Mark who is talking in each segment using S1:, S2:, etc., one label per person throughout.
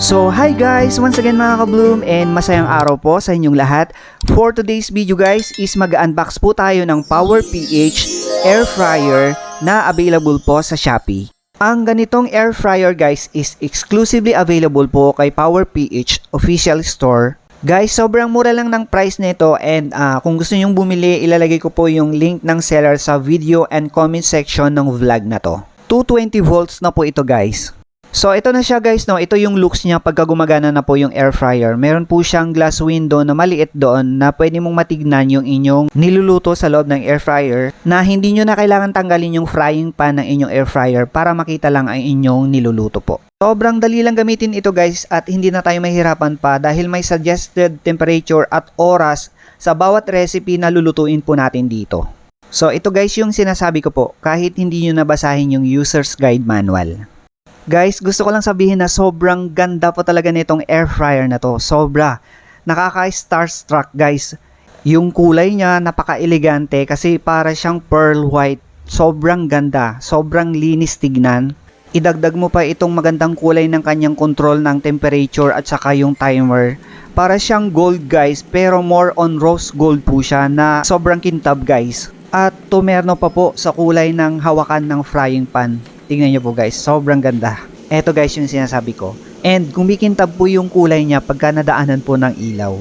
S1: So hi guys, once again mga ka-bloom and masayang araw po sa inyong lahat. For today's video guys is mag-unbox po tayo ng Power PH Air Fryer na available po sa Shopee. Ang ganitong air fryer guys is exclusively available po kay Power PH official store. Guys, sobrang mura lang ng price nito and kung gusto nyong bumili, ilalagay ko po yung link ng seller sa video and comment section ng vlog na to. 220 volts na po ito guys. So ito na siya guys, no? Ito yung looks niya pagka gumagana na po yung air fryer. Meron po siyang glass window na maliit doon na pwede mong matignan yung inyong niluluto sa loob ng air fryer na hindi nyo na kailangan tanggalin yung frying pan ng inyong air fryer para makita lang ang inyong niluluto po. Sobrang dali lang gamitin ito guys at hindi na tayo mahirapan pa dahil may suggested temperature at oras sa bawat recipe na lulutuin po natin dito. So ito guys yung sinasabi ko po kahit hindi nyo nabasahin yung user's guide manual. Guys, gusto ko lang sabihin na sobrang ganda po talaga nitong air fryer na to. Sobra. Nakaka-starstruck guys. Yung kulay niya napaka-elegante kasi para siyang pearl white. Sobrang ganda. Sobrang linis tignan. Idagdag mo pa itong magandang kulay ng kanyang control ng temperature at saka yung timer. Para siyang gold guys pero more on rose gold po siya na sobrang kintab guys. At tumerno pa po sa kulay ng hawakan ng frying pan. Tingnan nyo po guys, sobrang ganda. Eto guys yung sinasabi ko. And kumikintab po yung kulay niya pagka nadaanan po ng ilaw.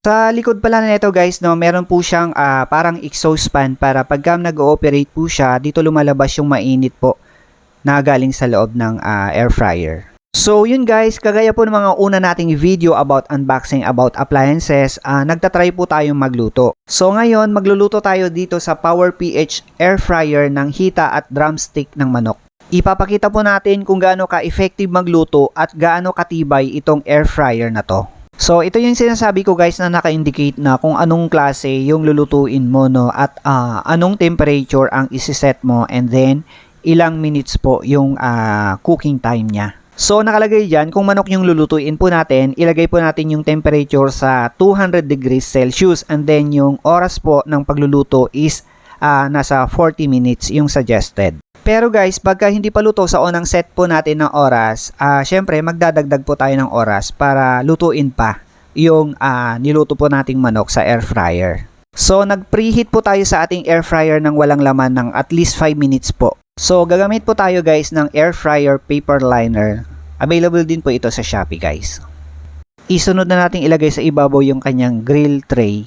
S1: Sa likod pala nito guys, no, meron po siyang parang exhaust fan para pagka nag-ooperate po siya, dito lumalabas yung mainit po na galing sa loob ng air fryer. So yun guys, kagaya po ng mga una nating video about unboxing about appliances, nagtatry po tayong magluto. So ngayon, magluluto tayo dito sa Power PH Air Fryer ng hita at drumstick ng manok. Ipapakita po natin kung gaano ka-effective magluto at gaano katibay itong air fryer na to. So ito yung sinasabi ko guys na naka-indicate na kung anong klase yung lulutuin mo, no, at anong temperature ang isiset mo and then ilang minutes po yung cooking time niya. So nakalagay dyan, kung manok yung lulutuin po natin, ilagay po natin yung temperature sa 200 degrees Celsius and then yung oras po ng pagluluto is nasa 40 minutes yung suggested. Pero guys, pagka hindi pa luto sa unang set po natin ng oras, syempre magdadagdag po tayo ng oras para lutuin pa yung niluto po nating manok sa air fryer. So nag-preheat po tayo sa ating air fryer ng walang laman ng at least 5 minutes po. So, gagamit po tayo guys ng air fryer paper liner. Available din po ito sa Shopee guys. Isunod na natin ilagay sa ibabaw yung kanyang grill tray.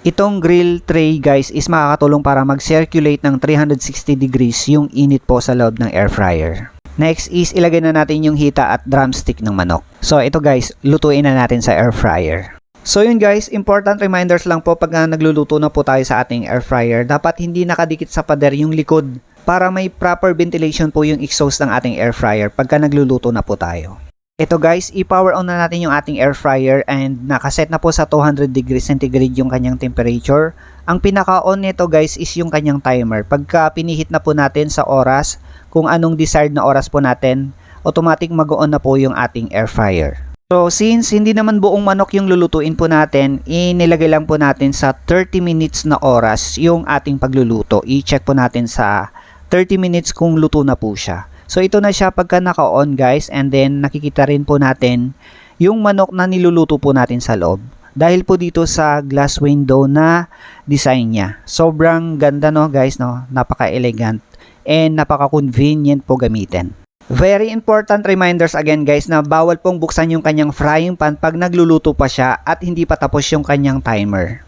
S1: Itong grill tray guys is makakatulong para mag-circulate ng 360 degrees yung init po sa loob ng air fryer. Next is ilagay na natin yung hita at drumstick ng manok. So, ito guys, lutuin na natin sa air fryer. So yun guys, important reminders lang po pag nagluluto na po tayo sa ating air fryer. Dapat hindi nakadikit sa pader yung likod para may proper ventilation po yung exhaust ng ating air fryer pagka nagluluto na po tayo. Ito guys, i-power on na natin yung ating air fryer and nakaset na po sa 200 degrees centigrade yung kanyang temperature. Ang pinaka-on nito guys is yung kanyang timer. Pagka pinihit na po natin sa oras, kung anong desired na oras po natin, automatic mag-on na po yung ating air fryer. So since hindi naman buong manok yung lulutuin po natin, inilagay lang po natin sa 30 minutes na oras yung ating pagluluto. I-check po natin sa 30 minutes kung luto na po siya. So ito na siya pagka naka-on guys and then nakikita rin po natin yung manok na niluluto po natin sa loob. Dahil po dito sa glass window na design niya. Sobrang ganda no guys, no? Napaka-elegant and napaka-convenient po gamitin. Very important reminders again guys na bawal pong buksan yung kanyang frying pan pag nagluluto pa siya at hindi pa tapos yung kanyang timer.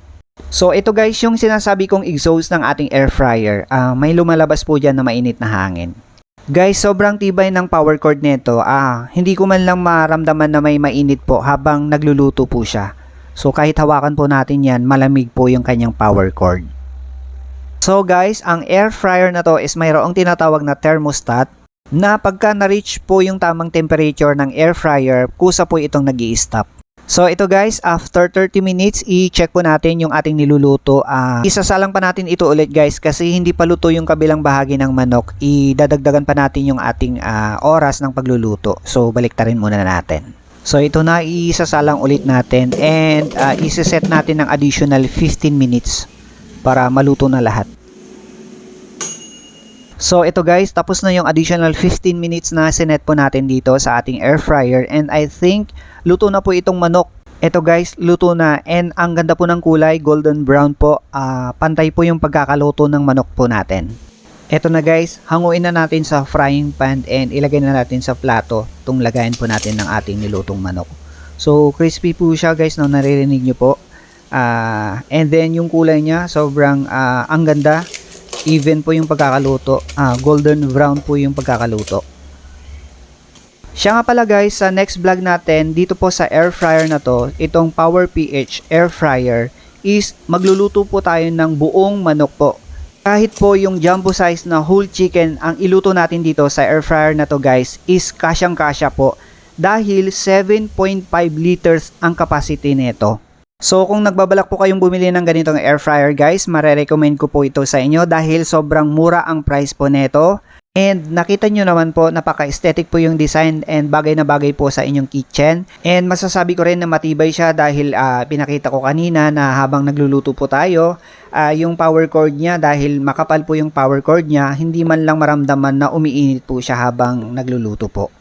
S1: So ito guys yung sinasabi kong exhaust ng ating air fryer. May lumalabas po dyan na mainit na hangin. Guys, sobrang tibay ng power cord nito. Hindi ko man lang maramdaman na may mainit po habang nagluluto po siya. So kahit hawakan po natin yan, malamig po yung kanyang power cord. So guys, ang air fryer na to is mayroong tinatawag na thermostat na pagka na-reach po yung tamang temperature ng air fryer, kusa po itong nag-i-stop. So ito guys, after 30 minutes, i-check po natin yung ating niluluto. Isasalang pa natin ito ulit guys kasi hindi pa luto yung kabilang bahagi ng manok. Idadagdagan pa natin yung ating oras ng pagluluto. So baliktarin muna natin. So ito na, isasalang ulit natin and isa-set natin ng additional 15 minutes para maluto na lahat. So ito guys, tapos na yung additional 15 minutes na sinet po natin dito sa ating air fryer, and I think luto na po itong manok. Ito guys, luto na, and ang ganda po ng kulay, golden brown po. Pantay po yung pagkakaluto ng manok po natin. Ito na guys, hanguin na natin sa frying pan and ilagay na natin sa plato itong lagayan po natin ng ating nilutong manok. So crispy po siya guys, no, naririnig nyo po. And then yung kulay niya, sobrang ang ganda. Even po yung pagkakaluto, golden brown po yung pagkakaluto. Siya nga pala guys, sa next vlog natin dito po sa air fryer na to, itong Power PH air fryer, is magluluto po tayo ng buong manok po. Kahit po yung jumbo size na whole chicken ang iluto natin dito sa air fryer na to guys, is kasyang-kasya po dahil 7.5 liters ang capacity nito. So kung nagbabalak po kayong bumili ng ganitong air fryer guys, marerecommend ko po ito sa inyo dahil sobrang mura ang price po nito. And nakita nyo naman po, napaka-aesthetic po yung design and bagay na bagay po sa inyong kitchen. And masasabi ko rin na matibay siya dahil pinakita ko kanina na habang nagluluto po tayo, yung power cord niya, dahil makapal po yung power cord niya, hindi man lang maramdaman na umiinit po siya habang nagluluto po.